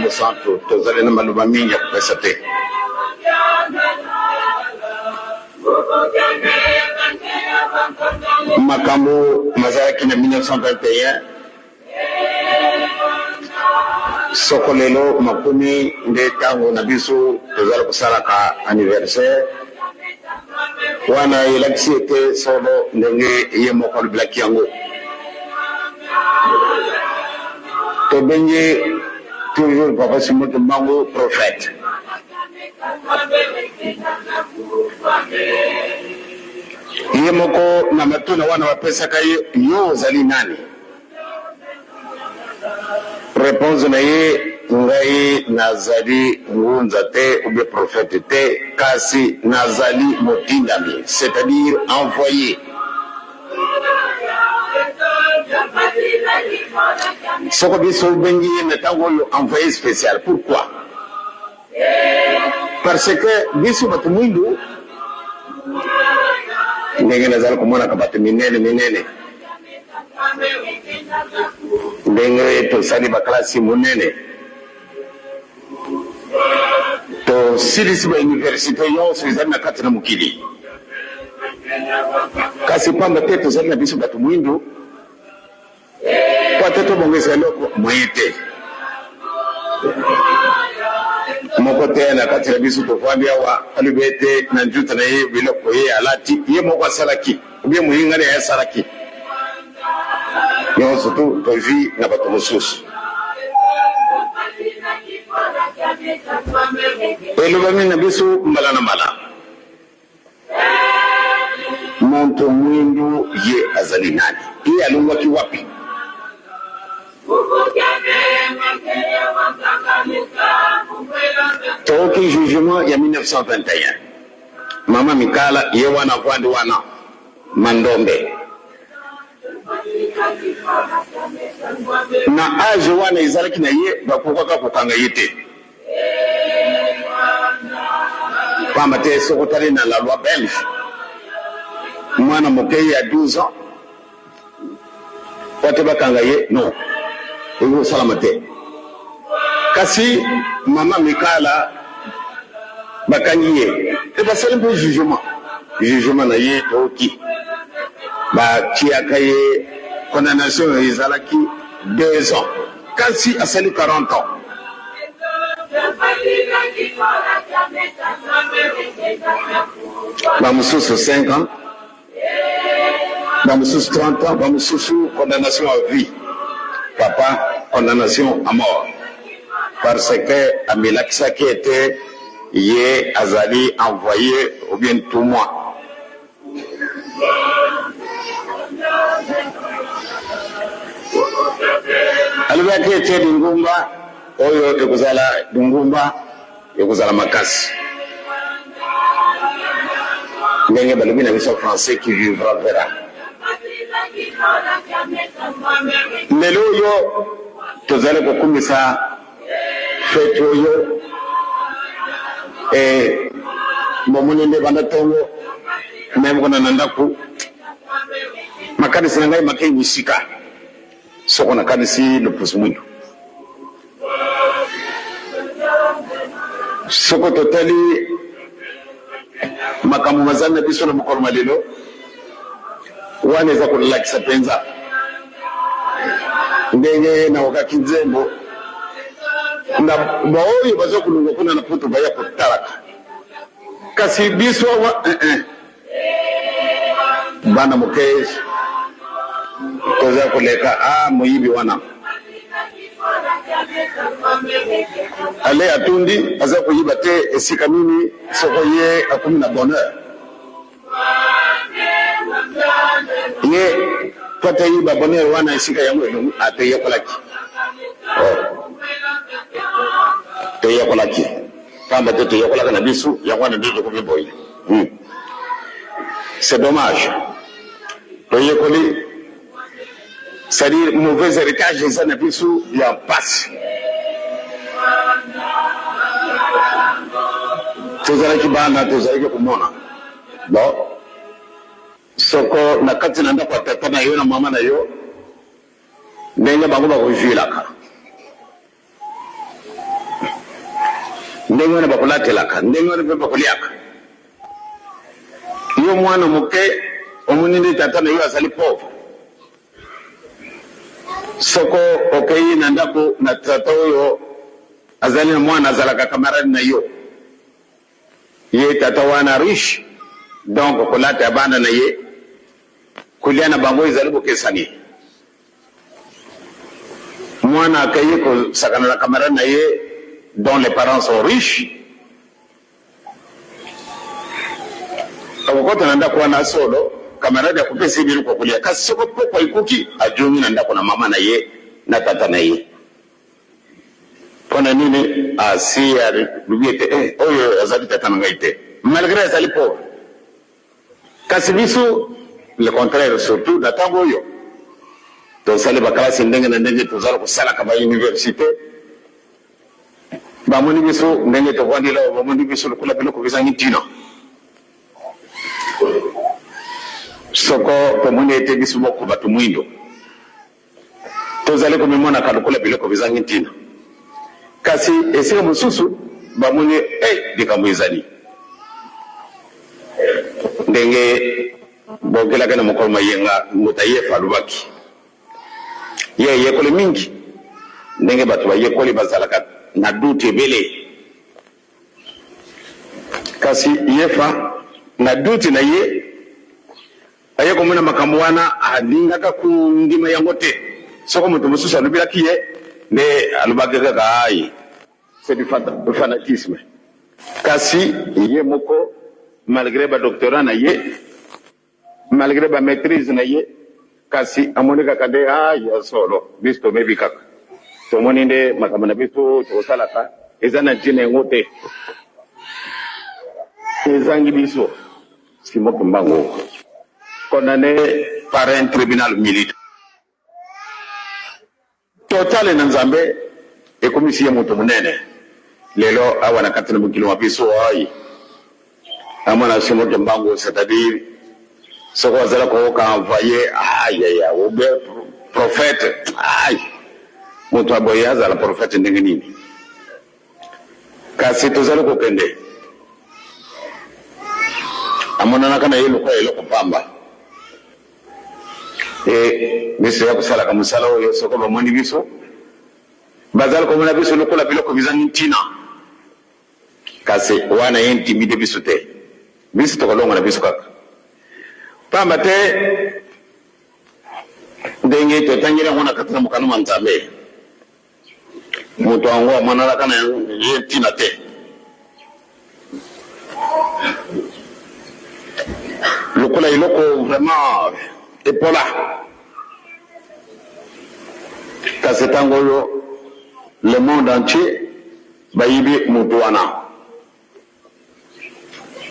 Santo, tozali na maloba mingi ya kopesa te. Makambo mazalaki na 1921 soko lelo makumi nde tango na biso tozali kosalaka anniversaire wana elakisi ete solo ndenge ye moko alobelaki yango tobenge toujours Papa Simoto Mbango prophète. Iye moko na matuna wana wapesaka yo ozali nani? Réponse na ye ngai nazali ngunza te ou bien prophète te kasi nazali motindami, c'est-à-dire envoyé. Soko biso bengi metango yo envoyé spécial. Pourquoi? Parce que biso batu mwindu ndenge nazala kumona kabatu minene ndenge tosali baklasi munene to silisi ba université yonso ezali na kati na mokili kasi pamba te tozali na biso batu mwindu kwa teto bongeza loko mwite moko te na kati na biso tofandi awa alibete na njuta na ye biloko ye alati ye moko asalaki ubie muhingane ya salaki yonso tu tovi na bato mosusu elobami na biso mbala na mbala monto mwindu ye azali nani ye alongwaki wapi toki jugement ya 1921 mama Mikala ye wana vandi wana mandombe na age wana ezalaki na ye bakokaka kokanga ye te pamba te soko tali na la loi belge mwana mokei ya 12 ans wate bakanga ye non ego salama te kasi mama Mikala bakangi ye e basali mpe jugement na ye toki batiaka ye condamnation ezalaki 2 ans kasi asali 40 ans bamosusu 5 ans bamosusu 30 ans bamosusu condamnation à vie papa condamnation à mort parce que amelakisaki ete ye azali envoyé ou bien tout moi alibaki ete dingumba oyo ekozala dingumba ekozala makasi ndenge balobi na biso français qui vivra verra lelo oyo tozali kokumisa fete oyo bomoni nde banda ntongo meme kona na ndako makanisi na ngai makei musika soko nakanisi lopusu mwindu soko totali makambo mazali na biso na mokolo malelo wana eza kolakisa mpenza ndenge naokaki nzembo na baoyo baza kolunga kuna na poto baya kotalaka kasi biso awa bana mokeji toza koleka moyibi wana ale atundi aza koyiba te esika nini soko ye akomi na bonheur ye tote yiba bonheur wana esika yango ate yekolaki to yakolaki pamba to yakolaka na bisu yakwana ndio ko biboyi c'est dommage to yakoli c'est-à-dire mauvais héritage ça na bisu ya passe tozalaki bana tozalaki kumona bon soko na kati na ndako tata na yo na mama na yo ndenge bango bakojuilaka ndenge wana bakolatelaka ndenge wana mpe bakoliaka yo mwana moke omonini tata na yo azali pauvre soko okei na ndako na tata oyo azali na mwana azalaka kamarade na yo ye tata wana riche donc kolata ya bana na ye kulia na bango ezali bokesani mwana akaye kosakana na camarade na ye dont les parents sont riches akokota na ndako wana solo camarade akupesa ibili kwa kulia kasi soko poko ikuki ajungi na ndako na mama na ye na tata na ye pona nini asi ya lubiete oyo azali tata na ngaite malgré azali pauvre kasi biso le contraire surtout na tango oyo tosali bakalasi ndenge na ndenge tozala kosala ka ba université bamoni biso ndenge tovandila bamoni biso lokola biloko bizangi ntina soko tomoni ete biso moko bato mwindo tozali komemona ka lokola biloko bizangi ntina kasi esika mosusu bamoni likambo ezali ndenge bogelaka na mokolo mayenga moto ayefa alobaki ye yekole mingi ndenge bato bayekoli bazalaka na dute ebele kasi yefa na dute na ye aye komona makambo wana alingaka ku ndima yango te soko moto mosusu alobelaki ye nde alobaki kaka ayi c'est du fanatisme kasi ye moko malgré ba doctorat na ye malgré ba maîtrise na ye kasi amoni kaka nde ya solo biso tomebi kaka tomoni nde makambo na biso tosalaka eza na ntina yango te ezangi biso Simon Kimbangu condamné par un tribunal militaire total na Nzambe ekomisi ya moto munene lelo awa na kati na mukilo wa biso ai amana Simon Kimbangu c'est-à-dire ce qu'on a envoyé au prophète moto aboyaza la prophète ndenge nini kasi tozali kokende amonana kana yelo kwa yelo kupamba biso ya kusala ka musala oyo soko bamoni biso bazali komona biso lokola biloko bizangi ntina kasi wana intimide biso te biso tokolonga na biso kaka pamba te ndenge totangira ngona katina mukano manzambe moto wangu amonala kana ye ntina te lokola iloko vraiment epola kasi tango oyo le monde entier bayibi moto wana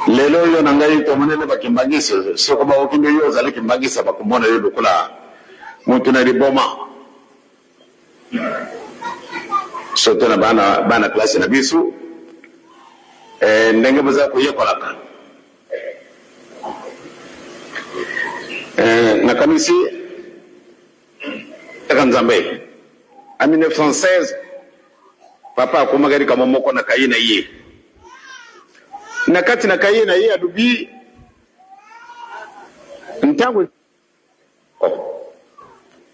lelo oyo na ngai tomonene bakimbangisa soko baokinde yo ozali kimbangisa bakomona yo lokola moto na liboma soto na bana klasi na biso ndenge baza koyekolaka nakanisi eka Nzambe en 1916 papa akomaka likambo moko na kaye na ye na kati na kaye na ye alubi ntango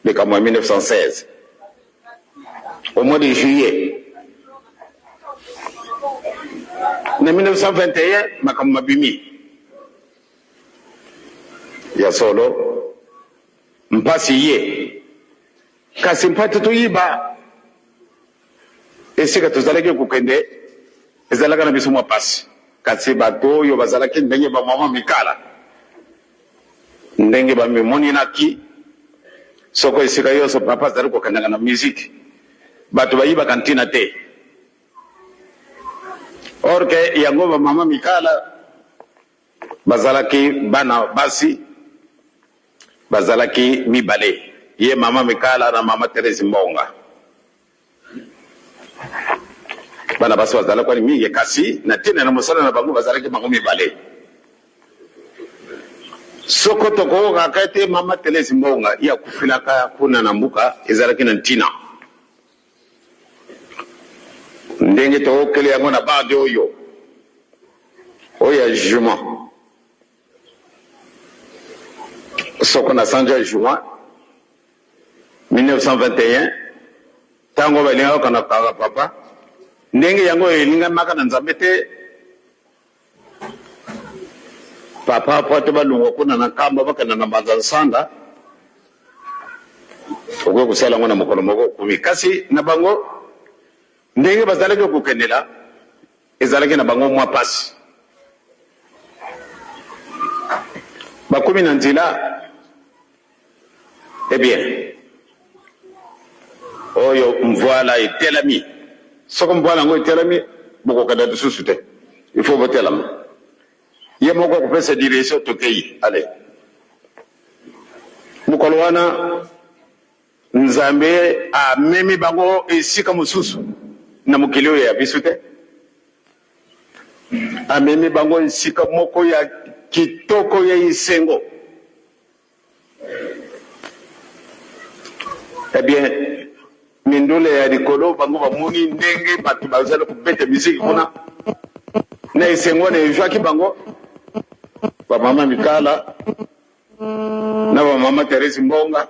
likambo ya 1916 au mois de juillet na 1921 makambo mabimi ya solo mpasi ye kasi mpati toyiba esika tozalaki kokende ezalaka na biso mwa pasi kasi bato oyo bazalaki ndenge bamama mikala ndenge bamimonaki soko esika yoso papa azali kokendaka na miziki bato bayibaka ntina te or que yango ba mama Mikala bazalaki bana basi bazalaki mibale ye mama Mikala na mama Teresi Mbonga bana basi bazalaki kwa mingi kasi na tina na musala na bango bazalaki bango mibale sokoto ko kakate mama Teresi Mbonga ya kufilaka kuna na mbuka ezalaki na ntina ndenge to kele yango na bade oyo jugement soko na sanja juin 1921 tango balinga kana kaka papa ndenge yango elinga maka na nzambe te papa pote balungo kuna na kamba bakana na Banzansanda oko kusala ngona mokolo moko kumi kasi na bango ndenge bazalaki kokendela ezalaki na bango mwa pasi bakumi na nzela bien oyo mvoila etelami soko mvoila ngo etelami bokokenda lisusu te il faut botelama ye moko kopesa direction tokei ale mokolo wana nzambe amemi bango esika mosusu na mokili oyo ya biso te amemi bango esika moko ya kitoko ya isengo bien mindule ya likolo bango bamoni ndenge bato bazali kobeta misiki kuna na isengo na ezwaki bango bamama Mikala na bamama Teresi Mbonga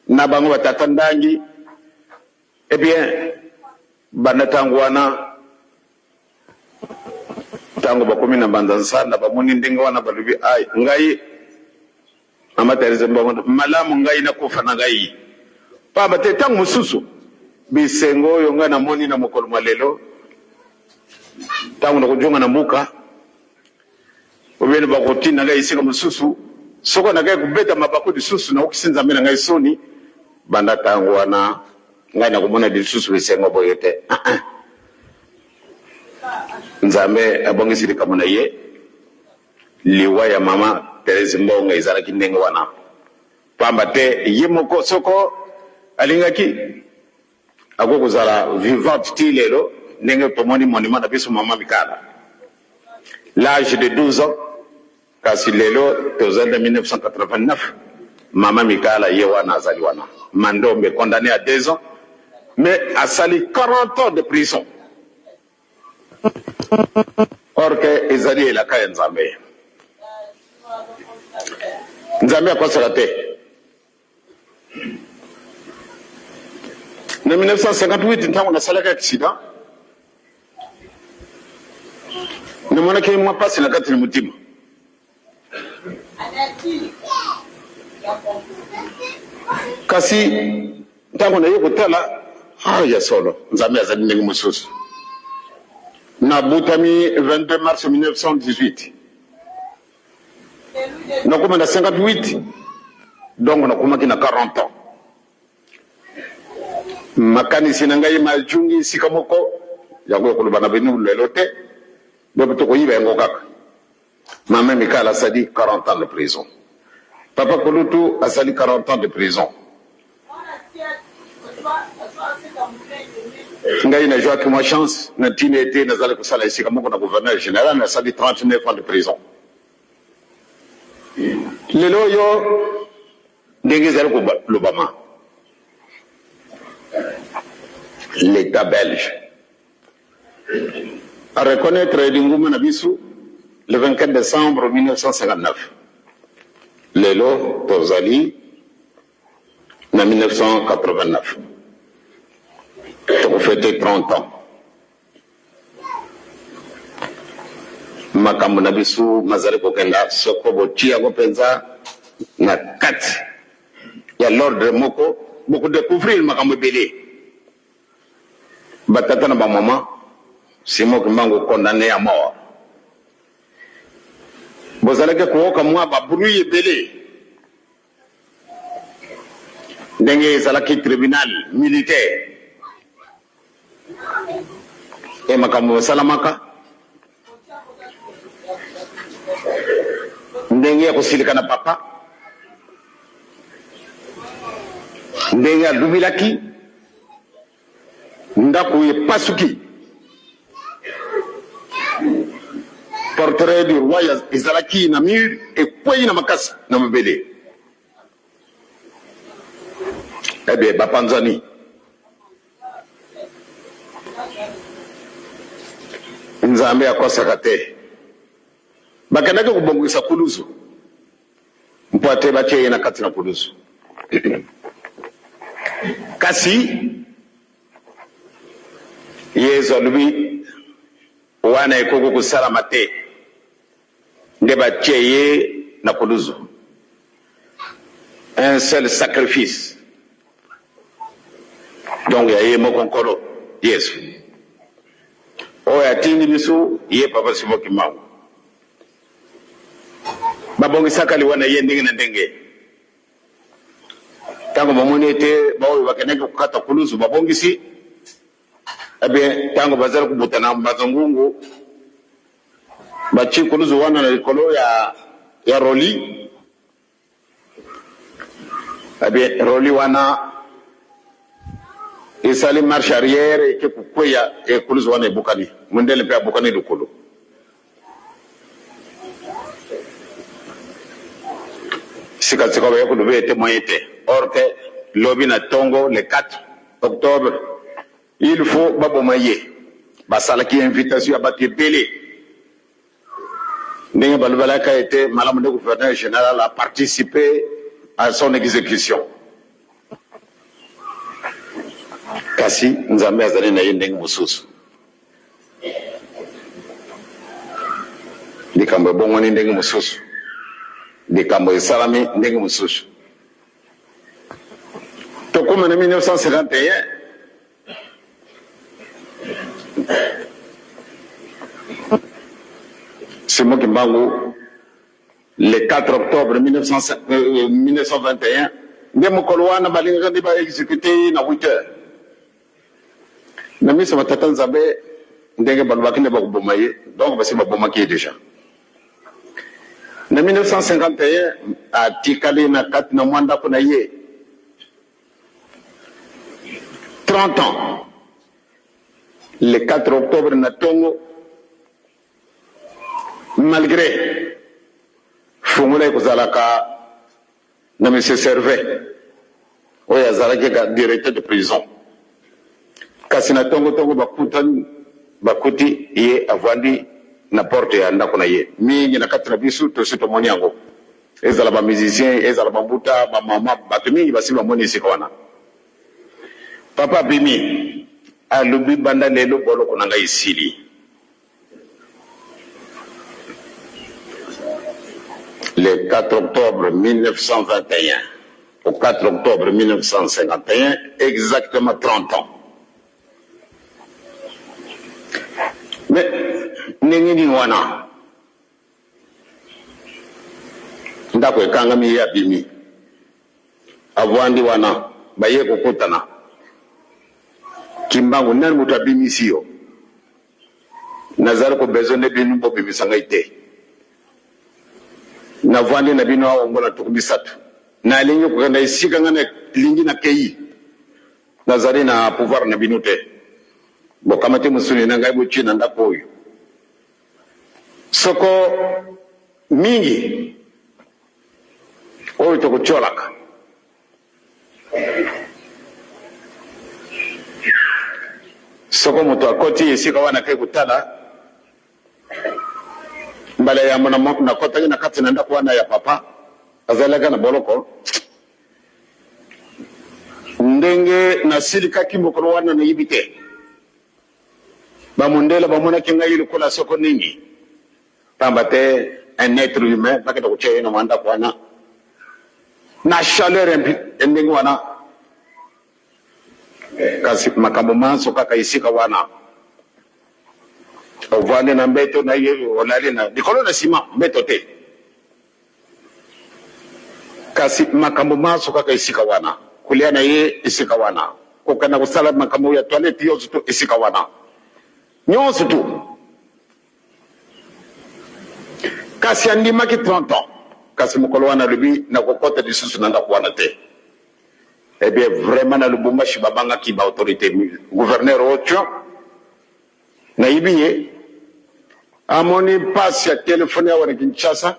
na bango batata Ndangi bien bana tango wana tango bakomi na Banzansanda bamoni ndenge wana balobi ai ngai mama Teresi Mbonga malamu ngai na kufa na ngai pamba te tango mosusu bisengo oyo ngai namoni na mokolo malelo tango na kojonga na mbuka obene bakotina ngai esika mosusu soko na ngai kubeta mabako lisusu na okisi nzambe na ngai soni banda tango wana ngai na komona lisusu bisengo boye te nzambe abongisi likambo na ye liwa ya mama Teresi Mbonga ezalaki ndenge wana pamba te ye moko soko alingaki akokozala vivante ti lelo ndenge tomoni monument na biso mama Mikala l'âge de 12 ans kasi lelo tozali 1989 mama Mikala ye wana azali wana Mandombe condamné à 2 ans mais asali 40 ans de prison or que ezali elaka ya nzambe nzambe akosala te na 1958 ntango nasalaki accident namonaki mwa pasi na kati na motima kasi ntango naye kotala ya solo nzambe azali ndenge mosusu nabutami 22 mars 1918 nakoma na 58 donc nakomaki na 40 ans makanisi na ngai majungi esika moko yango ekoloba na bino lelo te donc tokoyiba yango kaka mama Mikala asali 40 ans de prison papa Kolutu asali 40 ans de prison ngai na joaki mwa chance na ntina ete nazali kosala esika moko na gouverneur général nasali 39 ans de prison lelo oyo ndenge ezali kolobama l'État belge à reconnaître l'inguma nabisu le 24 décembre 1959 lelo tozali na 1989 tokofete 30 ans makambo na biso mazali kokenda soko botia kopenza na kati ya l'ordre moko boko découvrir makambo ebele batata na bamama simo kimbango condamné à mort bozalaki kooka mwa babruit ebele ndenge ezalaki tribunal militaire e makambo salamaka ndenge ya kosilika na papa ndenge adubilaki ndako epasuki portrait du roi ezalaki na mur ekwei na makasi na mabele ebe bapanzani nzambe akosaka te bakendaki kobongisa kuluzu mpo ate batie ye na kati na kuluzu kasi yesu alobi wana ekoko kosalama te nde batie ye na kuluzu un seul sacrifice donc ya ye moko nkolo yesu oyo atindi biso ye papa Simoki Mbangu babongisaka liwana ye ndenge na ndenge tango bamoni ete baoyo bakendaki kokata kuluzu babongisi ebe tango bazali kubutana bazongungu bachi kuluzu wana na likolo ya roli ebe roli wana isali marche arrière eke kukweya kuluzu wana ebukani mundele mpe abukani likolo sika baye kulobe ete moyen te or que lobi na tongo le 4 octobre il faut baboma ye basalaki invitation ya bato ebele ndenge balobalaka ete malamu nde gouverneur général a participé à son exécution kasi nzambe azali na ye ndenge mosusu likambo ebongwani ndenge mosusu likambo esalami ndenge mosusu tokóma na 1951 Simoki Mbangu le 4 octobre 1921 nde mokolo wana balingaka nde baexécuté na 8 heures na miso batata nzambe ndenge balobaki nde bakoboma ye donc basi babomaki ye déjà na 1951 atikali na kati na mwa ndako na ye 30 ans le 4 octobre na tongo malgré fungula ekozalaka na monsieur Servet oyo azalaki directeur de prison kasi na tongo bakuti ye avandi na porte ya ndako na ye mingi na kati na biso tosi tomoni yango ezala bamusicien ezala bambuta bamama bato mingi basi bamoni esika wana papa bimi alobi banda lelo boloko na ngai esili le 4 octobre 1921 au 4 octobre 1951 exactement 30 ans mais ndenge nini wana ndako ekangami ye abimi avwandi wana baye kokutana Kimbangu nani mutu abimisi yo nazali ko besoin de binu bobimisa ngai te navwandi na bino awo ngona tukumisatu nalingi kokenda esika nga na lingi na kei nazali na pouvoir na bino te bokama te musuni na ngai bochi na ndako oyo soko mingi oyo tokucholaka soko moto akoti esika wana kai kutala mbala ya mwana na kota na kati na ndako wana ya papa azalaka na boloko ndenge na silika kimokolo wana na yibite bamundela bamona kinga yili kula soko ningi pambate un être humain baketa kucheye na mwanda kwana na chaleur ndenge wana kasi makambo manso kaka isika wana ovane na mbeto na ye olali na dikolo na sima mbeto te kasi makambo manso kaka isika wana kulia na ye isika wana kokana kusala makambo ya toilette yozo to isika wana nyonso tu kasi andimaki 30 ans kasi mokolo wana lobi na kokota lisusu na ndako wana te. Eh bien vraiment na Lubumbashi babangaki ba autorité gouverneur ocho na ibiye amoni pasi ya telefone ya wana Kinshasa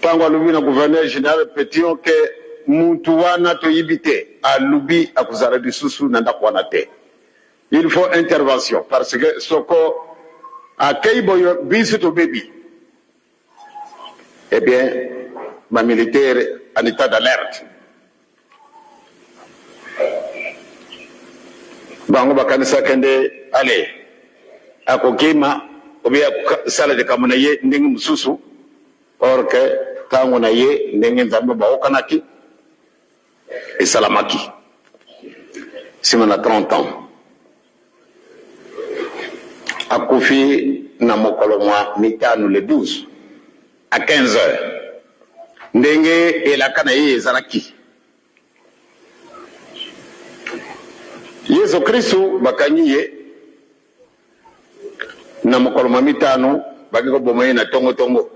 tango alubi na gouverneur général Petion ke muntu wana to yibite alubi akuzala lisusu na ndako wana te. Il faut intervention parce que soko akei boyo bisu to baby. Eh bien ma militaire en état d'alerte bango bakanisa kende ale akokima obia sala de kamona ye ndenge mususu or que tango na ye ndenge nzambe baokanaki esalamaki simana 30 ans akufi na mokolo mwa mitano le 12 à 15 heures ndenge elaka ye ezalaki. Yesu Kristu bakanyi ye na mokolo mwa mitano bakiko bomoye na tongo tongo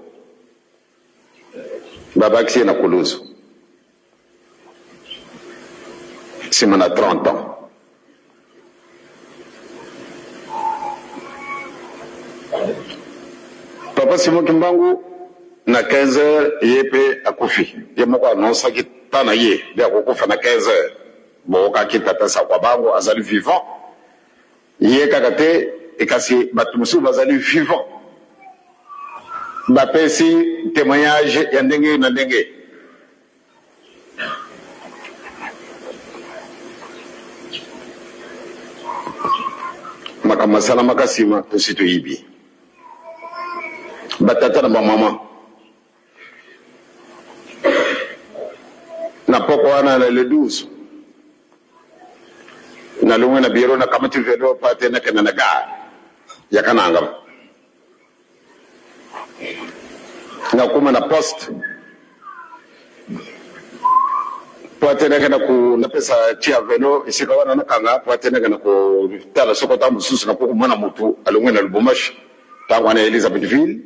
babakisi na kuluzu sima na 30 ans. Papa Simon Kimbangu na 15 heures yepe akufi ye moko anonsaki tana ye bia kokufa na 15 heures boka kitata sa kwa bango azali vivant ye kakate ekasi batumusu bazali vivant bapesi témoignage ya ndenge na ndenge. Makamasala makasima tosito yibi batata na mama na poko wana le 12 na lungu na biro na kamati vedo pate na kana naga ya kananga na kuma na post pate na kana ku na pesa chia veno isika wana na kanga pate na kana ku tala sokota mususu na ku mwana mutu alungu na Lubumbashi tangwa na Elizabethville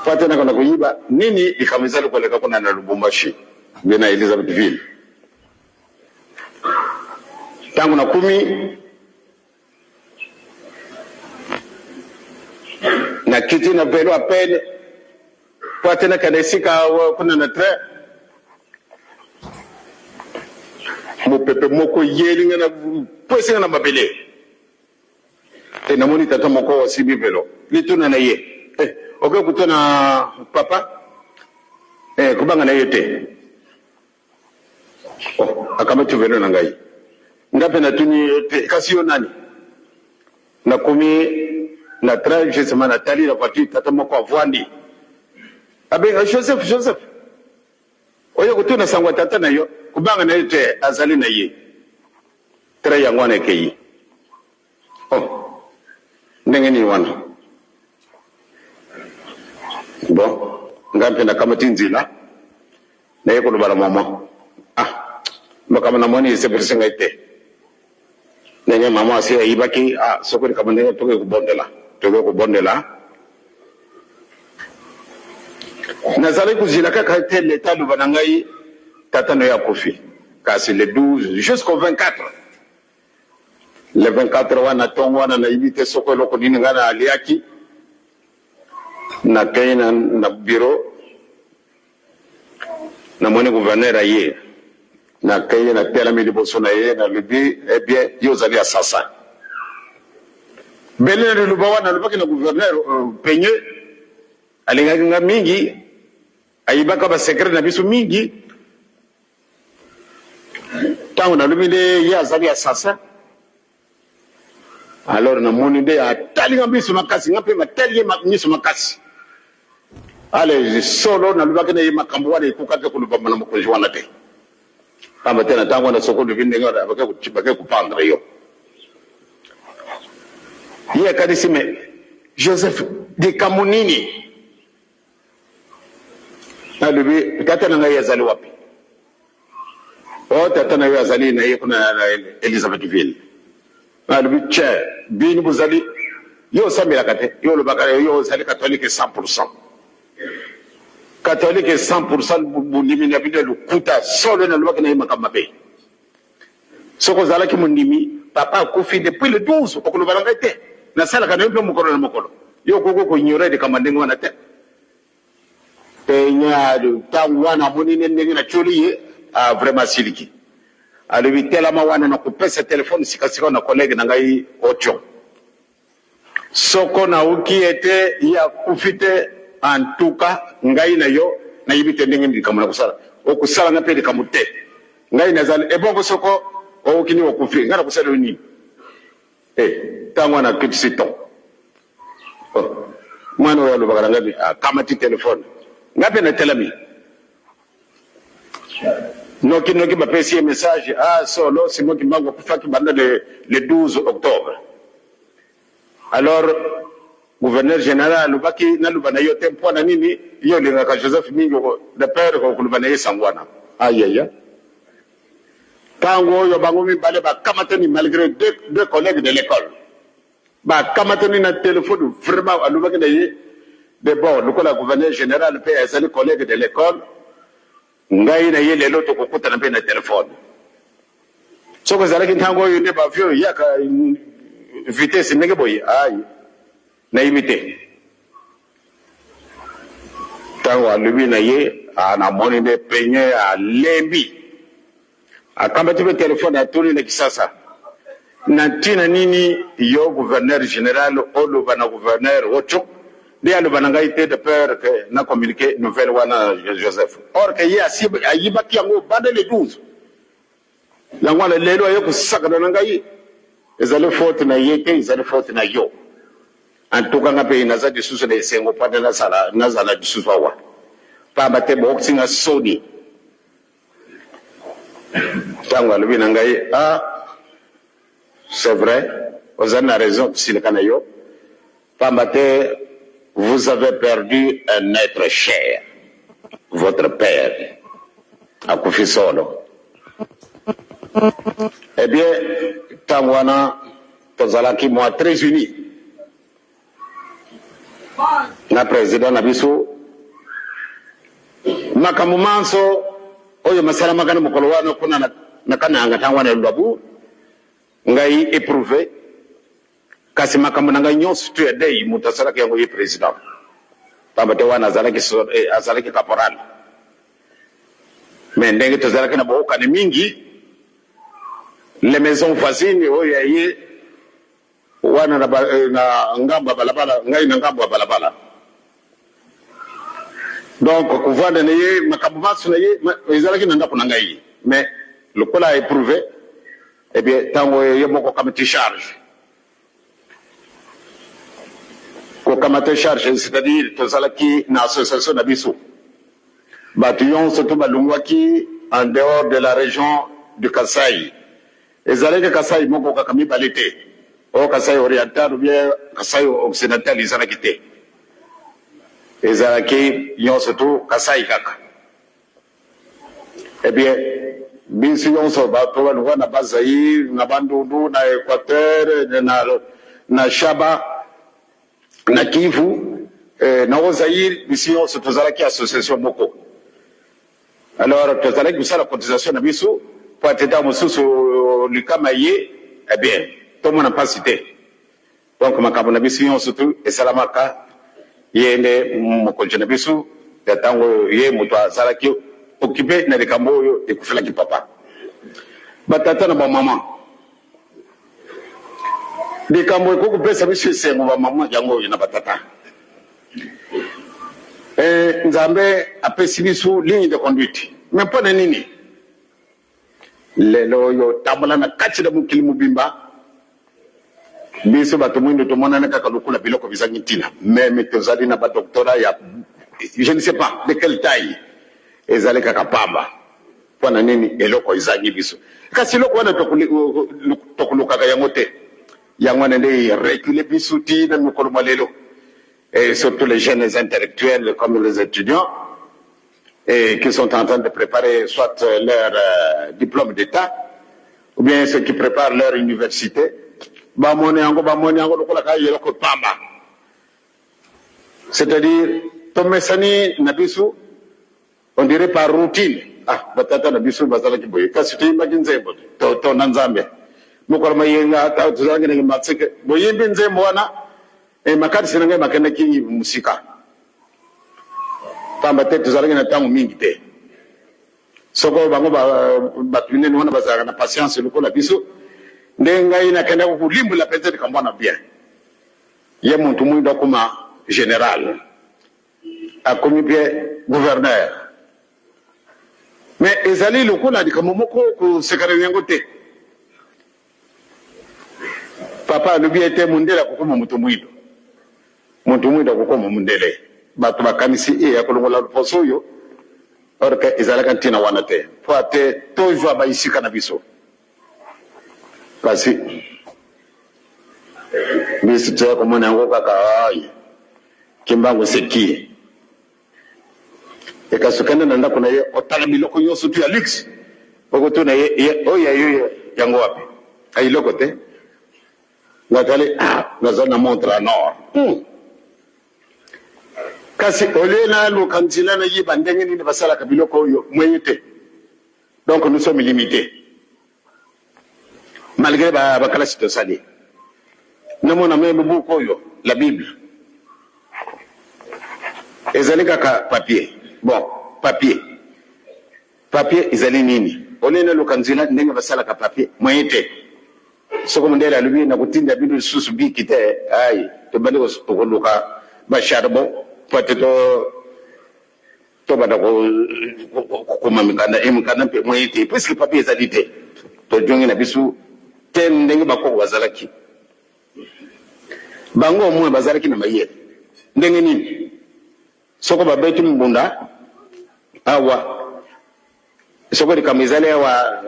pate na kana kuiba nini ikamizali koleka kuna na Lubumbashi bena Elizabethville tangu na 10 na kiti na velo apene pate na kana sika kuna na tre mo pepe moko yelinga na poesinga na mabele te na moni tata moko wasibi velo lituna na ye oke kutona papa kubanga na yete akamati velo na ngai ngape na tuni kasi yo nani na kumi na 13 semana tali na kwati tata moko avwandi abe Joseph oyo kutuna sangwa tata na yo kubanga na yete azali na ye tra yangwana kei ndenge ni wana bon ngape na kamati nzila na yeko lubala mama makama na mwani sepersinga ite nenge mama asi ibaki sokori kama nenge toke kubondela nazali kuzila kaka ite leta lubana ngai tata no ya kofi kasi le 12 jusqu'au 24 le 24 wana tongo wana na ibite soko loko nini ngana aliaki na kaina na bureau na mwene gouverneur aye na kaye na tela mi liboso na ye na lubi bien yo zali assassin bele le lubawa na lubaki na gouverneur penye alinga mingi ayibaka ba secret na biso mingi tango na lubi de ya zali assassin alors na moni de atalinga biso makasi ngape matali miso makasi ale solo na lubaki na ye makambo wale kukate kulubamba na mkonji wana te kama tena tangu na soko de vinde ngara bake kupandra yo ye kadisime Joseph de Kamunini na lubi tata na ngai azali wapi tata na yo azali na ye kuna Elizabethville alobi tiens bini bozali yo osambelaka te yo olobaka yo ozali catholique 100%. Catholique 100% bundimi na bino lukuta solo nalobaki na ye makambo mabe soki ozalaki mondimi papa akufi depuis le 12 okoloba na ngai te nasalaka na yo mpe mokolo na mokolo yo okoki koignore likambo ndenge wana te penya ntango wana amoni ne ndenge natioli ye vraiment asiliki alobi telama wana na kopesa telefone sikasika na kolege na ngai otion soko nauki ete ye akufi te en tout cas ngai na yo nayebi te ndenge likambo na kosala okusala nga mpe likambo te ngai nazali ebongo soko okini okufi nga na kosala yo nini ntango wana akitisi ton mwana oyo alobaka na ngai akamati telefone nga mpe natelami noki bapesi ye message solo Simon Kimbangu akufaki banda le 12 octobre. Alors gouverneur général alobaki naluba na yo te mpona nini yo olingaka Joseph mingi de père kokuluba na ye sangwana ayaya ntango oyo bango mibale bakamatani malgré deux collègues de l'école bakamatani na téléphone vraiment alobaki na ye de bon lokola gouverneur général mpe azali collègue de l'école ngai na ye lelo tokokutana mpe na telefone soki ezalaki ntango oyo nde bavio yaka vitesse ndenge boye ayi nayebi te ntango alobi na ye anamoni nde penye alembi akambati mpe telefone atuni na kisasa na ntina nini yo gouverneur général oloba na gouverneur ocho nde aloba na ngai te de peur que na communiqué nouvelle wana Joseph or que ye ayibaki yango banda le 12 yango wana lelo aye kosakana na ngai ezali faute na ye te ezali faute na yo en tout cas nga mpe naza lisusu na esengo mpana nazala lisusu awa pamba te bokosinga soni ntango alobi na ngai c'est vrai ozali na raison kosilika na yo pamba te vous avez perdu un être cher votre père akufi solo eh bien ntango wana tozalaki mwa très unis na président na biso makambo manso oyo masalamaka na mokolo wana kuna na kananga ntango wana lwabu ngai éprouvé kasi makambo na ngai nyonso tu edei moto asalaki yango ye président pamba te wana azalaki caporal mais ndenge tozalaki na bookani mingi les maisons voisines oyo ya ye wana na ngambo ya balabala ngai na ngambo ya balabala donc kovanda na ye makambo maso na ye ezalaki na ndako na ngai mais lokola éprouvé eh bien ntango ye moko kamati charge kokamata charge c'est-à-dire tozalaki na association na biso bato nyonso to balongwaki en dehors de la région du Kasai ezalaki Kasai moko kaka mibale te o Kasai oriental ou bien Kasai occidental ezalaki te ezalaki nyonso to Kasai kaka eh bien biso nyonso bato balongwa na Bazaïre na Bandundu na Équateur na Shaba na Kivu na Zaïre biso nyonso tozalaki association moko alors tozalaki kosala cotisation na biso po atenda mosusu likama ye eh bien tomona mpasi te donc makambo na biso nyonso tu esalamaka ye nde mokonzi na biso ya ntango ye moto azalaki occupé na likambo oyo ekufelaki papa batata na bamama likambo ekokopesa biso esengo bamama yango oyo na batata nzambe apesi biso ligne de conduite mais mpona nini lelo oyo tambola na kati na mokili mobimba biso bato mwindo tomonana kaka lokola biloko bizangi ntina meme tozali na badoctorat ya je ne sais pas de quelle taille ezali kaka pamba mpona nini eloko ezangi biso kasi eloko wana tokolukaka yango te yango wana nde recule biso ti na mikolo mwa lelo et surtout les jeunes intellectuels comme les étudiants et qui sont en train de préparer soit leur diplôme d'État ou bien ceux qui préparent leur université bamoni yango lokola ka yelo ko pamba. C'est-à-dire tomesani nabisu on dirait par routine. Ah batata nabisu bazala ki boye kasi to imba kinzembo to nanzambe mukora mayenga ta tuzange ne matsike boye binzembo wana makati sinanga makenda ki musika pamba te tuzalaki na tango mingi te soko bango batune wana bazalaka na patience lokola biso nde ngai nakenda kokulimbula peut-être kambwana bien ye muntu mwindo akoma général akomi bien gouverneur mais ezali lokola likambo moko kosekana yango te papa alobi ete mundele akokoma mutu mwindo akokoma mundele bato bakanisi yakolongola loposo oyo or que ezalaka ntina wana te po ate tozwa baisika na biso kasi biso toya komona yango kaka ai kimbango sekie ekasi okende na ndako na ye otala biloko nyonso tu ya luxe okotuna ye oyo yayo yango wapi ayiloko te ngatali naza na montre en or kasi ole na luka nzela na yiba ndenge nini basalaka biloko oyo mwenye te donc nous sommes limités malgré bakalasi tosali namona meme buku oyo la Bible ezali kaka papier bon papier ezali nini ole na luka nzela ndenge basalaka papier mwenye te soko mondela lubi na kutinda bindu susu biki te ai to bande ko tokoluka ba charbon peut-être to bada ko mamikana emkana pe moyete puisque papier ezali te to jongi na bisu ten ndenge bako bazalaki bango mwe bazalaki na mayele ndenge nini soko babeti mbunda awa soko likamizale awa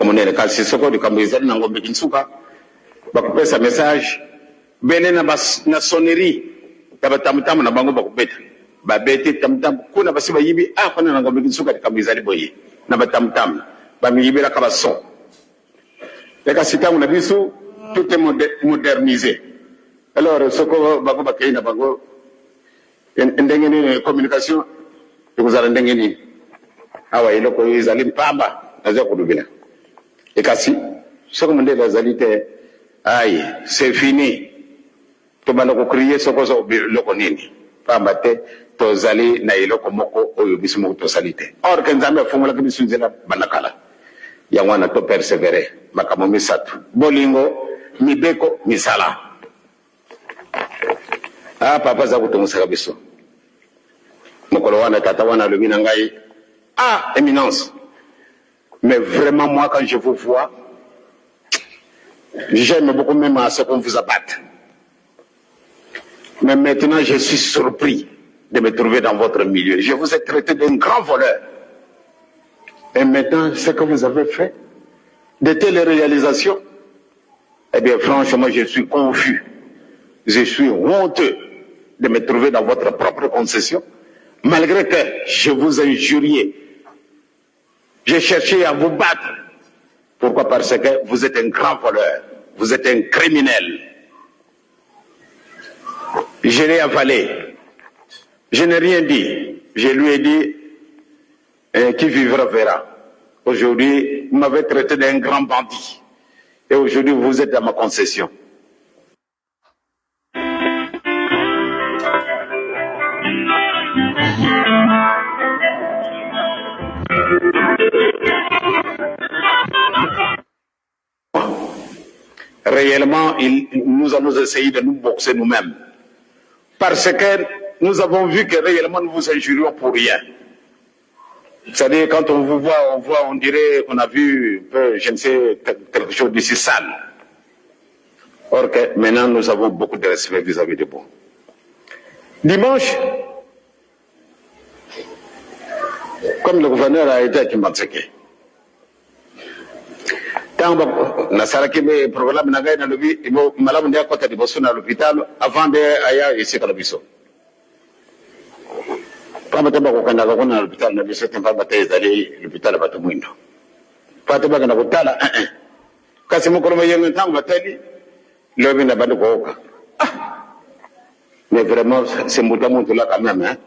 monene kasi soko likamizale na ngombe kinsuka bakupesa message bene na sonnerie ya batamutamu na bango bakubeta babete tamutamu kuna basi bayibi afana na ngombe kinsuka likamizale boye na batamutamu bamiyibela ka bason eka sitangu na biso tout est modernisé alors soko bako bakei na bango ndenge ni communication ekuzala ndenge ni awa iloko izali mpamba naza kudubila ekasi soko mondela zali te ai c'est fini to bana ko crier soko so loko nini pamba te to zali na iloko moko oyo biso moko to salite or que nzambe afungola ke biso nzela banakala ya wana to persévérer makamo misatu bolingo mibeko misala papa za kutongosa biso mokolo wana tata wana lobina ngai éminence mais vraiment moi quand je vous vois j'aime beaucoup même à ce qu'on vous abatte mais maintenant je suis surpris de me trouver dans votre milieu. Je vous ai traité d'un grand voleur et maintenant ce que vous avez fait de telles réalisations, eh bien franchement je suis confus, je suis honteux de me trouver dans votre propre concession malgré que je vous injuriais. J'ai cherché à vous battre. Pourquoi? Parce que vous êtes un grand voleur. Vous êtes un criminel. Je l'ai avalé. Je n'ai rien dit. Je lui ai dit, qui vivra verra. Aujourd'hui, vous m'avez traité d'un grand bandit. Et aujourd'hui, vous êtes dans ma concession. Réellement, nous allons essayer de nous boxer nous-mêmes. Parce que nous avons vu que réellement nous vous injurions pour rien. C'est-à-dire quand on vous voit, on dirait qu'on a vu, je ne sais, quelque chose d'ici sale. Or que maintenant nous avons beaucoup de respect vis-à-vis de vous. Dimanche, comme le gouverneur a été à Kimbatseke, tant nasara kebe programme na ngai na lobi ibo malamu ndia kota di boso na l'hôpital avant de aya ici kala biso pamba tamba ko kana ko na l'hôpital na biso tempa batay dali l'hôpital batu mwindo pata baga na kutala kasi mukoro mayenga tangu batali lobi na badu ko mais vraiment c'est Moutamontou là quand même hein.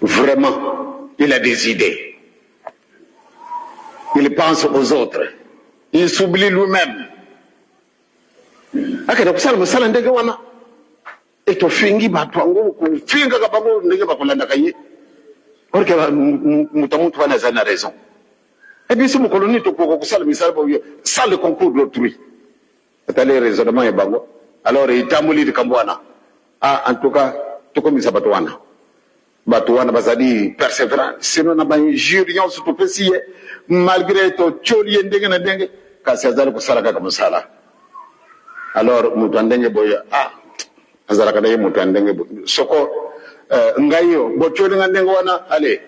Vraiment il a des idées. Il pense aux autres. Il s'oublie lui-même. Akada kusala musala ndege wana. Eto fingi batwango kufinga kabango ndege bakolanda kaye. Orke Moutamontou wana zana raison. Et puis si mon colonie to ko kusala misala sans le concours d'autrui. Atale raisonnement e bango. Alors itamuli de kambwana. Ah en tout cas to komisa batwana. Batwana bazali persévérant. Sinon na ba injurion surtout pesiye. Malgré to choli ndenge na ndenge kasi azali kusala kaka musala alors mutu andenge boya azala kada mutu andenge soko ngayo bo choli ndenge wana ale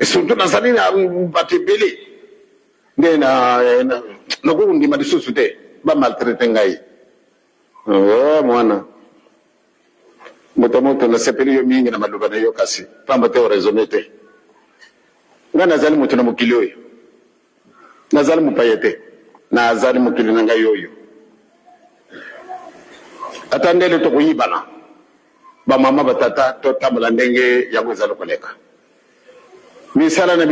surtout na salina batebele ndena na ko ndi madisusu te ba maltraiter ngai mwana mutu na sepeli yo mingi na maluba na yo kasi pamba te raisonner te ngana zali mutu na mukili oyo nazali mupayete na azali mukili na ngai oyo atandele to kuyibana ba mama batata to tamula ndenge yango ezali koleka misala na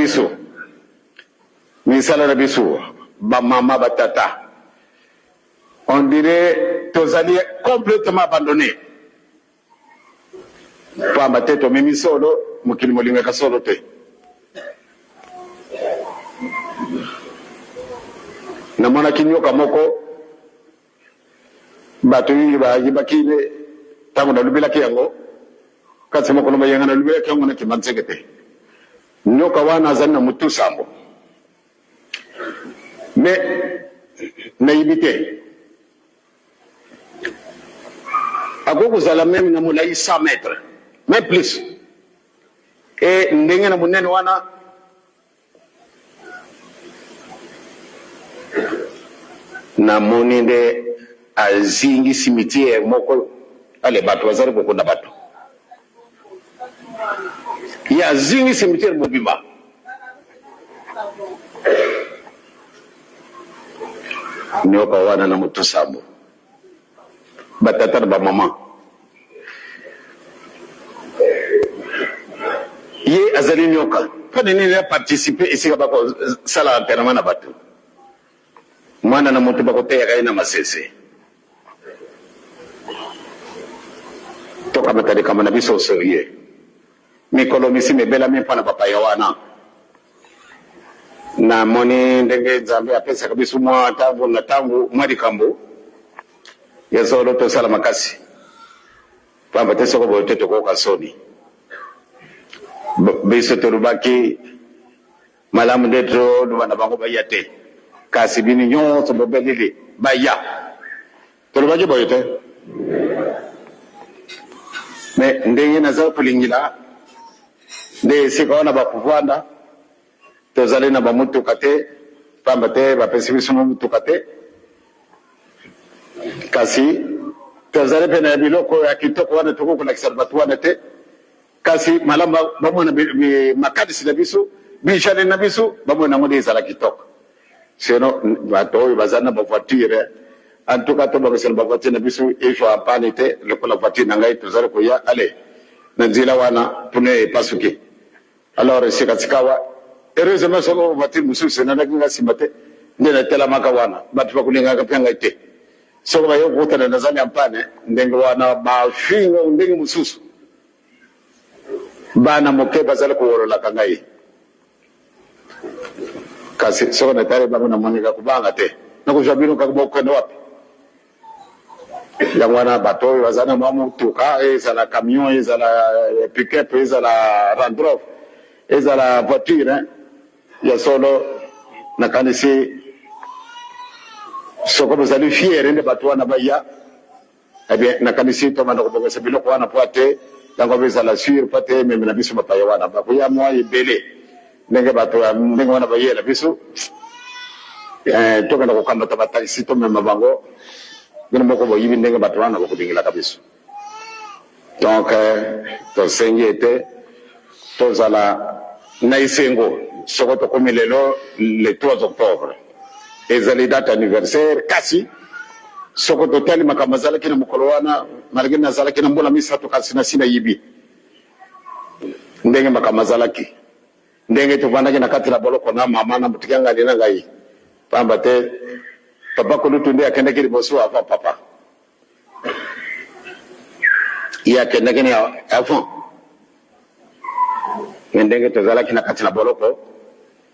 biso ba mama batata on dirait tozali complètement abandonné pamba te to mimi solo mukili molinga ka solo te na mwana kinyoka moko batu yibakile tangu na lubila kiyango kasi moko no bayanga na lubila kiyango na kimansegete nyoka wana zanna mutu sambo mais naibite akoko zala même na mulai 100 mètres même plus et ndenge na munene wana na moninde azingi cimetière moko ale bato bazari ko na bato ya zingi cimetière mobimba nyoka wana na mutu sambo batata na ba mama ye azali nyoka kana nini ya participer isika bako sala enterrement na bato mwana na mutu bakoteya kai na masese toka matari kama na biso soye mikolo misi mebela mipana papa ya wana na moni ndenge nzambe apesa kabisu mwa tavu na tangu mwadi kambo ya solo to sala makasi pamba teso ko bote to ko kasoni biso to rubaki malamu detro bana bango bayate kasi bini nyonso bobelele baya tolobaki boyote me ndenge naza kulingila nde sikaona bakuvanda tozali na bamutuka te pamba te bapesi biso mutuka te kasi tozali pe na biloko ya kitoko wana tokokolakisa bato wana te kasi malamba bamona makadisi na biso bishane na biso bamona ngo ezala kitoko sinon bato oyo bazali na bavoiture en tout cas to bakosala bavoiture na biso ifo apane te lokola voiture na ngai tozali koya ale na nzela wana pune epasuki alors sikatikawa heureusement soko voiture mosusu enanaki nga nsima te nde natelamaka wana bato bakolingaka mpe ngai te soko bayo kokutana nazali ampane ndenge wana bafinga ndenge mosusu bana moke bazali kowololaka ngai kasi soko natali bango namonika kubanga te nakuzwa bino kakubokende wapi yango wana bato oyo bazali na mwa motuka ezala camion ezala pick-up ezala randrof ezala voiture ya solo nakanisi soko bozali fiere nde bato wana baya ebien nakanisi tomanda kobongisa biloko wana po ate yango bezala sur po ate meme na biso bapaya wana bakoya mwa ebele ndenge bato ndenge wana bayela biso tokenda kokambata bataxi to mema bango ngene moko boyibi ndenge bato wana bakobingila kabisa. Donc tosengi ete tozala na isengo soko tokomi lelo le 3 octobre ezali date anniversaire kasi soko totali makambo azalaki na mokolo wana malgré nazalaki na mbula misato kasi na sina yibi ndenge makambo azalaki ndenge tovandaki na kati na boloko na mama na mutiki yangali na ngai pamba te papa kolutu nde akendaki liboso avant papa ye akendaki ni avant ndenge tozalaki na kati na boloko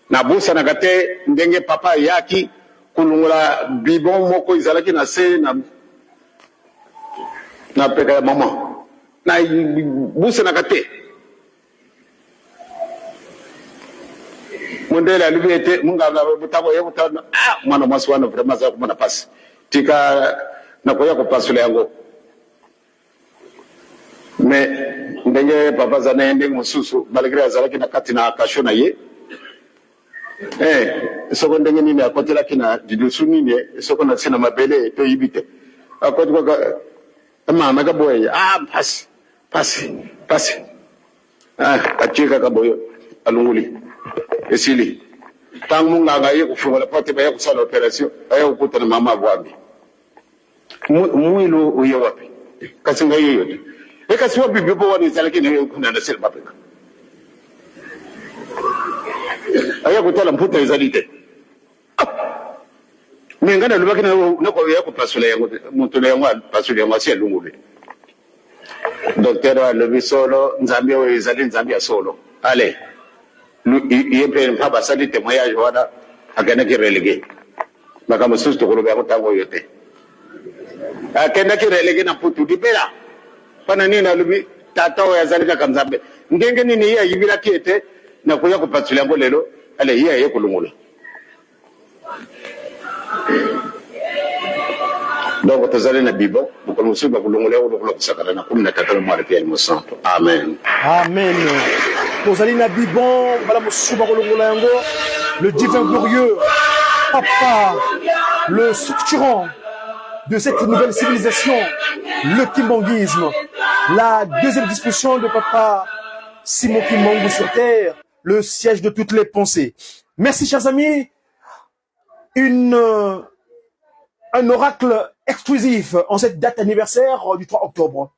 na busa na kate ndenge papa yaki kulungula bibon moko izalaki na se na peka ya mama na busa na kate mondele alibete munga na butabo ye butana mwana mwasi wana vraiment za kumana pasi tika na koya ko pasule yango me ndenge papa zana ndenge mususu malgré azalaki na kati na kashona ye soko ndenge nini akotela kina didusu nini soko na sina mabele to yibite akoti ko mama ka boye pasi achika ka boyo alunguli esili tangu munga ngaye kufunga pote baya kusala operation aya ukutana mama bwambi mwilo uye wapi kasi ngaye yote kasi wapi bibo wani zalaki ne kuna na selba peka aya kutala mputa izalite mengana lubaki na ko ya ko pasula yango muntu yango pasula yango asi alungule docteur alobi solo nzambi o izali nzambi ya solo ale yepe mpaba sali témoignage wana akenda ki relégué makamo susu to ko ba tango yote akenda ki relégué na putu dibela pana nini alobi tata o yazali ka nzambe ngenge nini ya yibila kiete na kuya ko pasula yango lelo ale hiya ye kulungula donc tozali na bibo ko musuba kulungula ko ko sakala na kumna tata mo arpi el santo amen amen tozali na bibon bala musuba kulungula yango le divin glorieux papa le structurant de cette nouvelle civilisation le kimbanguisme la deuxième disposition de papa Simon Kimbangu sur terre le siège de toutes les pensées. Merci chers amis, un oracle exclusif en cette date anniversaire du 3 octobre.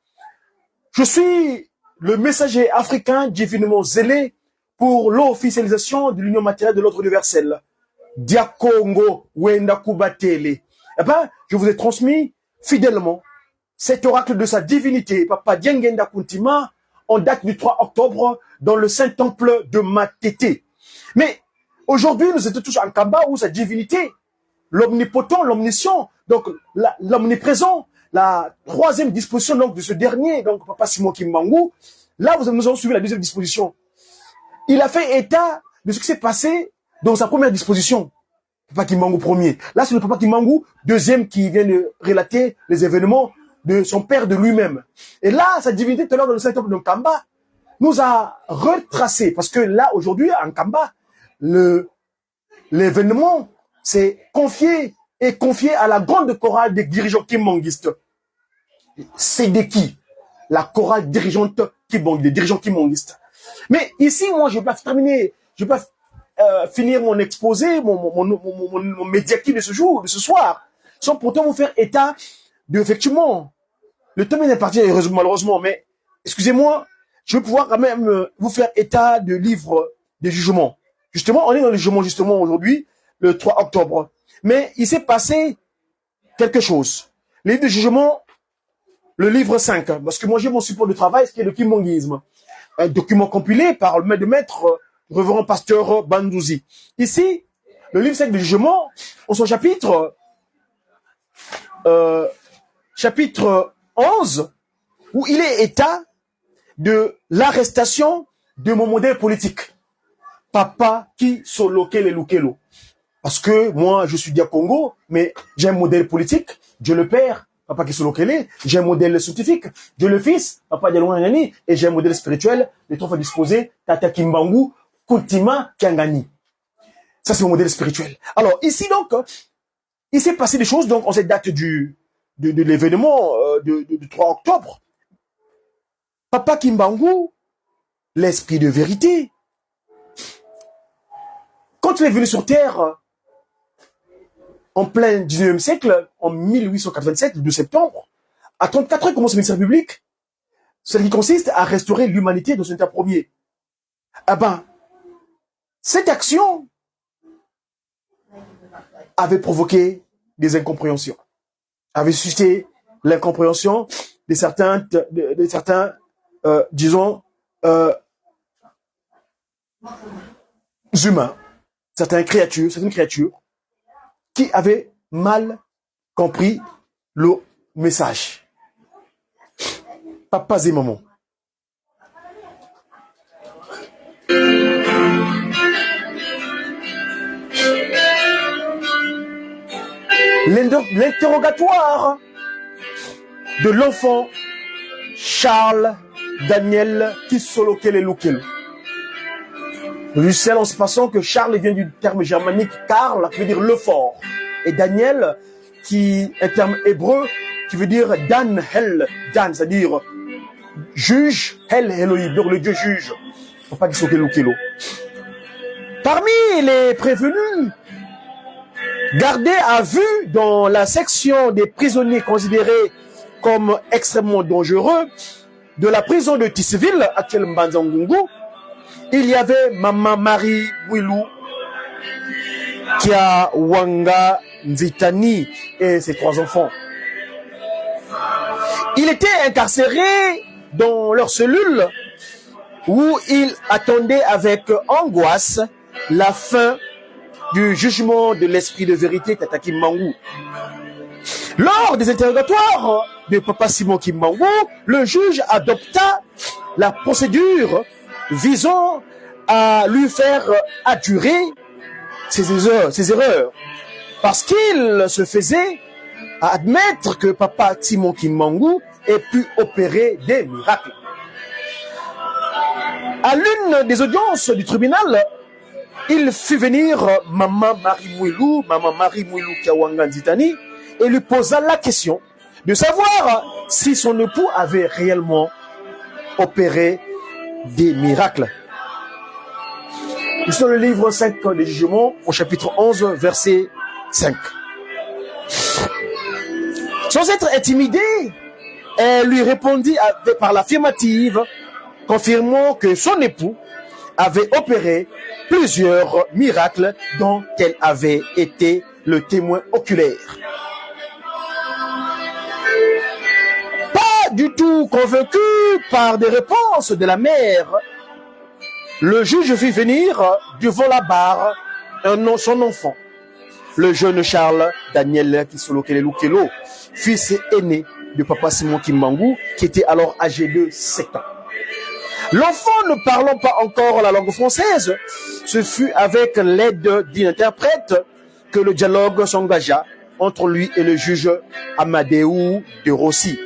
Je suis le messager africain divinement zélé pour l'officialisation de l'union matérielle de l'ordre universel. Diakongo Wenda Kubatele. Eh ben, je vous ai transmis fidèlement cet oracle de sa divinité, Papa Diengenda Kuntima, en date du 3 octobre dans le Saint-Temple de Matete. Mais aujourd'hui, nous étions tous en Kamba où sa divinité, l'omnipotent, l'omniscient, donc l'omniprésent, la troisième disposition donc, de ce dernier, donc Papa Simon Kimbangu, là nous avons suivi la deuxième disposition. Il a fait état de ce qui s'est passé dans sa première disposition. Papa Kimbangu premier. Là, c'est le Papa Kimbangu deuxième qui vient de relater les événements de son père de lui-même. Et là, sa divinité, tout à l'heure dans le Saint-Temple de Kamba, nous a retracé, parce que là, aujourd'hui, en Kamba, l'événement s'est confié à la grande chorale des dirigeants kimbanguistes. C'est de qui? La chorale dirigeante des dirigeants kimbanguistes. Mais ici, moi, je vais pas terminer, je vais pas finir mon exposé, mon médiatique de ce jour, de ce soir, sans pourtant vous faire état de, effectivement, le thème est parti, malheureusement, mais, excusez-moi, je vais pouvoir quand même vous faire état de livre des jugements. Justement, on est dans le jugement, justement, aujourd'hui, le 3 octobre. Mais il s'est passé quelque chose. Le livre de jugement, le livre 5, parce que moi j'ai mon support de travail, ce qui est le kimbanguisme. Un document compilé par le maître révérend pasteur Bandouzi. Ici, le livre 5 de jugement, en son chapitre 11, où il est état de l'arrestation de mon modèle politique. Papa qui solokele lukelo. Parce que moi, je suis Congo, mais j'ai un modèle politique, Dieu le Père, Papa qui solokele, j'ai un modèle scientifique, Dieu le Fils, Papa Dialouanani, et j'ai un modèle spirituel, les trois fois disposés, Tata Kimbangu, Kultima Kiangani. Ça, c'est mon modèle spirituel. Alors, ici, donc, il s'est passé des choses, donc, en cette date de l'événement du 3 octobre. Papa Kimbangu, l'esprit de vérité, quand il est venu sur Terre, en plein 19e siècle, en 1887, le 2 septembre, à 34 ans, il commence le ministère public, ce qui consiste à restaurer l'humanité dans son état premier. Ah ben, cette action avait provoqué des incompréhensions, avait suscité l'incompréhension de certains, disons, humains, certaines créatures qui avaient mal compris le message. Papas et mamans. L'interrogatoire de l'enfant Charles Daniel Kisolokelelukelu. Lucelle, en se passant que Charles vient du terme germanique Karl, qui veut dire le fort, et Daniel, qui est un terme hébreu, qui veut dire Dan Hel, Dan, c'est-à-dire juge, Hel Elohim, donc le Dieu juge. Papa Kisolokelukelu. Parmi les prévenus, gardés à vue dans la section des prisonniers considérés comme extrêmement dangereux de la prison de Tisseville, actuelle Mbanzangungu, il y avait Maman Marie Mwilu, Kia Wanga Nzitani et ses 3 enfants. Il était incarcéré dans leur cellule où ils attendaient avec angoisse la fin du jugement de l'esprit de vérité Tata Kimbangu. Lors des interrogatoires de Papa Simon Kimbangu, le juge adopta la procédure visant à lui faire adjurer ses erreurs, parce qu'il se faisait à admettre que Papa Simon Kimbangu ait pu opérer des miracles. À l'une des audiences du tribunal, il fit venir Maman Marie Mwilu Kiawanga Nzitani, et lui posa la question de savoir si son époux avait réellement opéré des miracles. Nous sommes le livre 5 des jugements, au chapitre 11, verset 5. Sans être intimidée, elle lui répondit par l'affirmative, confirmant que son époux avait opéré plusieurs miracles dont elle avait été le témoin oculaire. Pas du tout convaincu par des réponses de la mère, le juge fit venir devant la barre son enfant, le jeune Charles Daniel Kisolokelelukelu, fils aîné de Papa Simon Kimbangu, qui était alors âgé de 7 ans. L'enfant, ne parlant pas encore la langue française, ce fut avec l'aide d'une interprète que le dialogue s'engagea entre lui et le juge Amadeu de Rossi.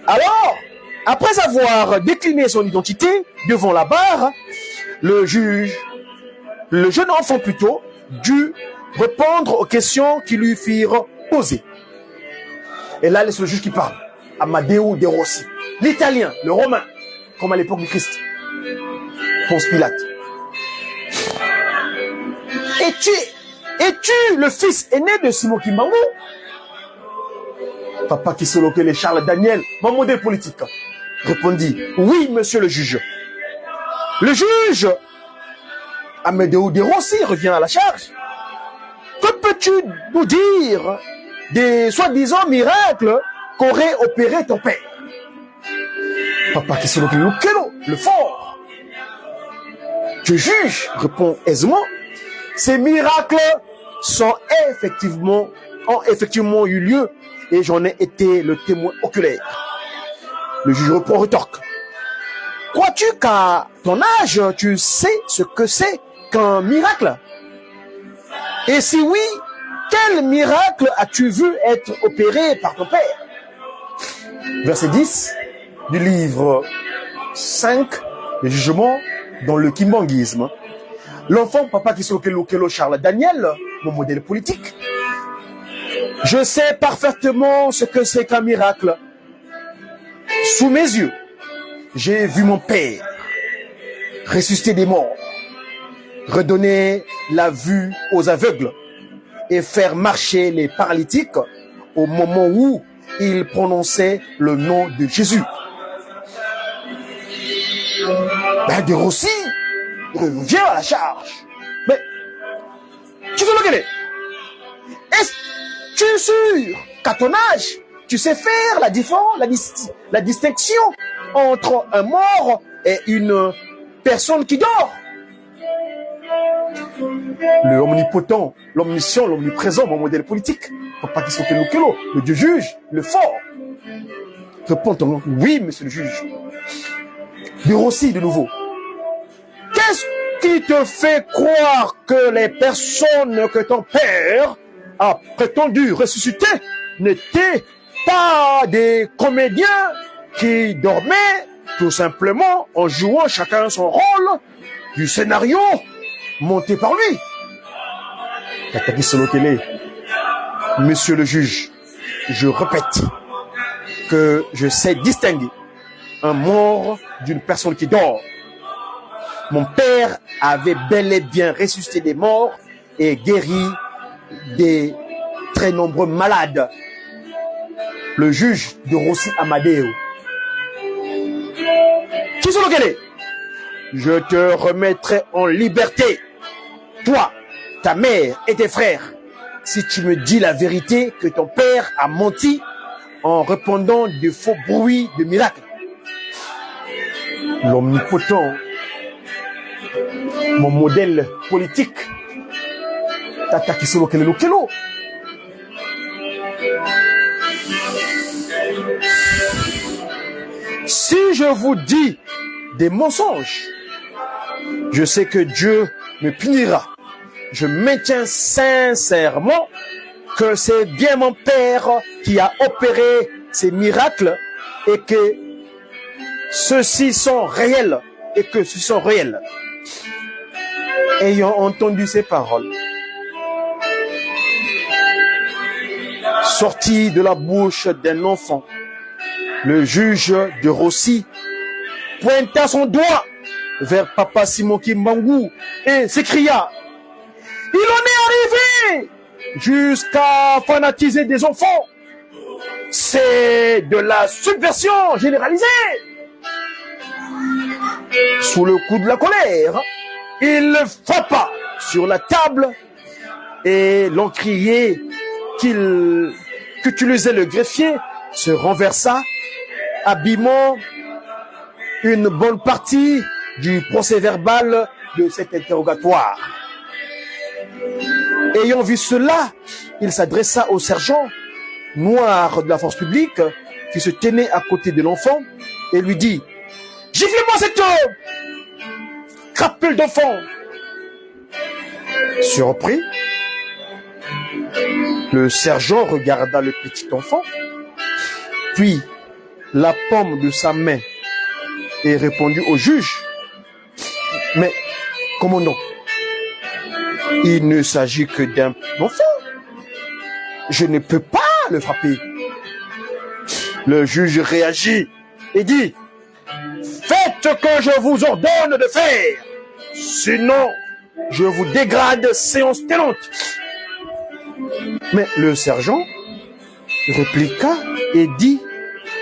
Alors, après avoir décliné son identité devant la barre, le jeune enfant plutôt, dut répondre aux questions qui lui firent poser. Et là, c'est le juge qui parle, Amadeu de Rossi, l'italien, le romain, comme à l'époque du Christ. Ponce Pilate. Es-tu le fils aîné de Simon Kimbangu? Papa Kisolokelelu Charles Daniel, mon modèle politique, répondit, oui, monsieur le juge. Le juge, Amadeu de Rossi, revient à la charge. Que peux-tu nous dire des soi-disant miracles qu'aurait opéré ton père? Papa Kisolokelelu, le fort. Je juge, répond aisément, ces miracles ont effectivement eu lieu et j'en ai été le témoin oculaire. Le juge retorque. Crois-tu qu'à ton âge, tu sais ce que c'est qu'un miracle? Et si oui, quel miracle as-tu vu être opéré par ton père? Verset 10 du livre 5 des jugements dans le kimbanguisme. L'enfant, papa qui Kelo Charles Daniel, mon modèle politique. Je sais parfaitement ce que c'est qu'un miracle. Sous mes yeux, j'ai vu mon père ressusciter des morts, redonner la vue aux aveugles et faire marcher les paralytiques au moment où il prononçait le nom de Jésus. Ben, de Rossi revient à la charge. Mais, tu veux le gagner? Est-ce que tu es sûr qu'à ton âge, tu sais faire la distinction entre un mort et une personne qui dort? Le omnipotent, l'omniscient, l'omniprésent, mon modèle politique, Papa Kelo, le Dieu juge, le fort. Répond-on, oui, monsieur le juge. De Rossi, de nouveau. Qu'est-ce qui te fait croire que les personnes que ton père a prétendu ressusciter n'étaient pas des comédiens qui dormaient tout simplement en jouant chacun son rôle du scénario monté par lui? Monsieur le juge, je répète que je sais distinguer un mort d'une personne qui dort. Mon père avait bel et bien ressuscité des morts et guéri des très nombreux malades. Le juge de Rossi Amadeo. Qui sont les? Je te remettrai en liberté, toi, ta mère et tes frères, si tu me dis la vérité que ton père a menti en répandant de faux bruits de miracles. L'omnipotent, mon modèle politique, Tata Kisolo Kelo. Si je vous dis des mensonges, je sais que Dieu me punira. Je maintiens sincèrement que c'est bien mon père qui a opéré ces miracles et que ceux-ci sont réels et que ceux sont réels. Ayant entendu ces paroles sorties de la bouche d'un enfant, le juge de Rossi pointa son doigt vers Papa Simon Kimbangu et s'écria: il en est arrivé jusqu'à fanatiser des enfants. C'est de la subversion généralisée. Sous le coup de la colère, il frappa sur la table et l'encrier qu'utilisait le greffier se renversa, abîmant une bonne partie du procès-verbal de cet interrogatoire. Ayant vu cela, il s'adressa au sergent noir de la force publique qui se tenait à côté de l'enfant et lui dit: giflez-moi cette crapule d'enfant. Surpris, le sergent regarda le petit enfant, puis la paume de sa main et répondit au juge: mais commandant, il ne s'agit que d'un enfant. Je ne peux pas le frapper. Le juge réagit et dit: faites ce que je vous ordonne de faire, sinon je vous dégrade séance tenante. Mais le sergent répliqua et dit: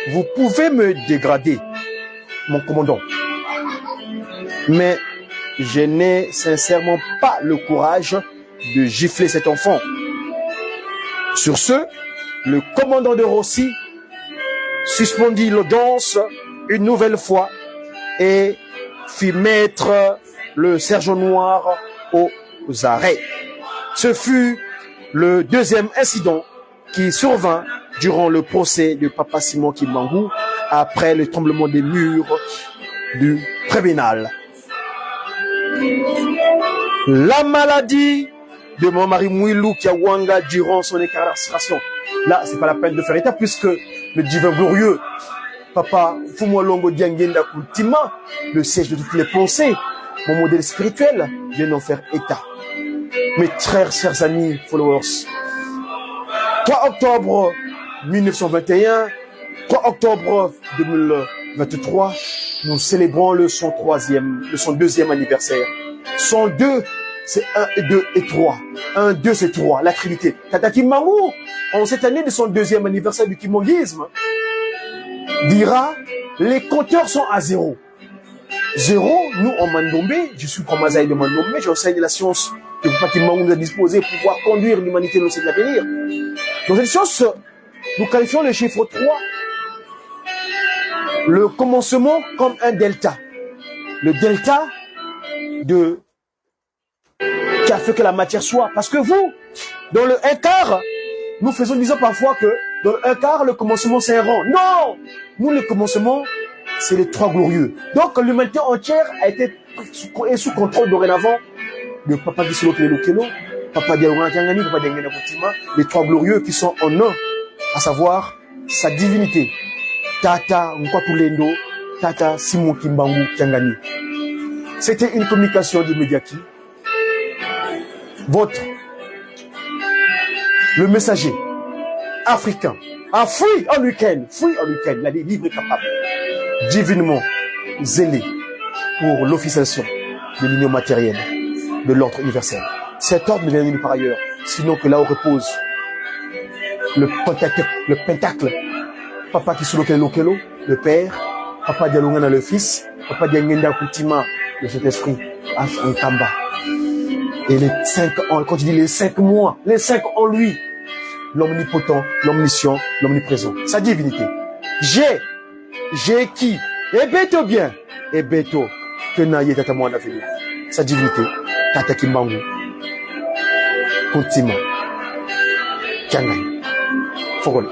vous pouvez me dégrader, mon commandant, mais je n'ai sincèrement pas le courage de gifler cet enfant. Sur ce, le commandant de Rossi suspendit l'audience une nouvelle fois et fit mettre le sergent noir aux arrêts. Ce fut le deuxième incident qui survint durant le procès de Papa Simon Kimbangu après le tremblement des murs du tribunal. La maladie de mon mari Mouilou Kiawanga durant son incarcération. Là, c'est pas la peine de faire état puisque le divin glorieux, Papa Fumo Longo Diangenda Kultima, le siège de toutes les pensées, mon modèle spirituel vient d'en faire état. Mes très chers amis, followers, 3 octobre 1921, 3 octobre 2023, nous célébrons son deuxième anniversaire. Son 2, c'est 1, 2 et 3. 1, 2, c'est 3, la Trinité. Tata Kimbangu, en cette année de son deuxième anniversaire du kimongisme, dira, les compteurs sont à 0. 0, nous en Mandombe, je suis Promazaï de Mandombe, j'enseigne la science que Papa Kimbangu nous a disposé pour pouvoir conduire l'humanité dans cette avenir. Dans cette science, nous qualifions le chiffre 3, le commencement comme un delta. Le delta qui a fait que la matière soit. Parce que vous, dans le 1 quart, nous disons parfois que dans le 1 quart, le commencement c'est un rond. Non! Nous, le commencement, c'est les 3 glorieux. Donc, l'humanité entière a été sous contrôle dorénavant de Papa Giselo Kelokelo, Papa Dialonga Kangani, Papa Diangena Poutima, les 3 glorieux qui sont en un, à savoir sa divinité. Tata Nkwatulendo, Tata Simon Kimbangu Kangani. C'était une communication de Mediaki. Le messager africain, free on week-end, la libre et capable, divinement zélé pour l'officialisation de l'union matérielle de l'ordre universel. Cet ordre ne vient nulle part ailleurs, sinon que là où repose le pentacle, Papa Kisolo Kelokelo, le Père, Papa Dialongana le Fils, Papa Diangenda Koutima, le Saint-Esprit, Ankamba. Et les 5 ans, quand je dis les 5 mois, les 5 en lui, l'omnipotent, l'omniscient, l'omniprésent, sa divinité. J'ai qui? Et beto bien, et beto, que naïe tata moi venir. Sa divinité, Tata Kimbangu, Koutima, Kangani, Fogolo.